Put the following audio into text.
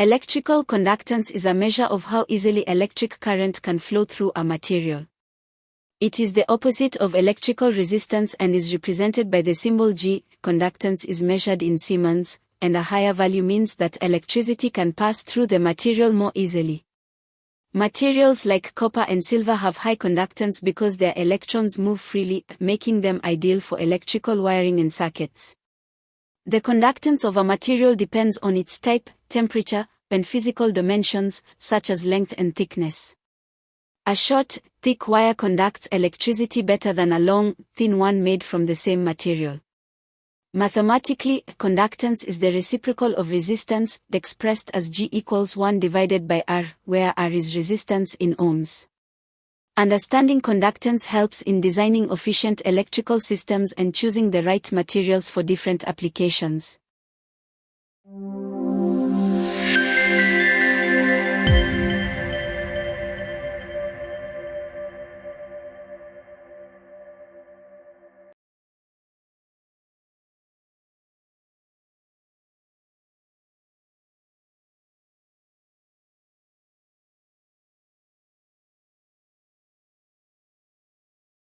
Electrical conductance is a measure of how easily electric current can flow through a material. It is the opposite of electrical resistance and is represented by the symbol G. Conductance is measured in siemens, and a higher value means that electricity can pass through the material more easily. Materials like copper and silver have high conductance because their electrons move freely, making them ideal for electrical wiring in circuits. The conductance of a material depends on its type, temperature, and physical dimensions, such as length and thickness. A short, thick wire conducts electricity better than a long, thin one made from the same material. Mathematically, conductance is the reciprocal of resistance, expressed as G equals 1 divided by R, where R is resistance in ohms. Understanding conductance helps in designing efficient electrical systems and choosing the right materials for different applications.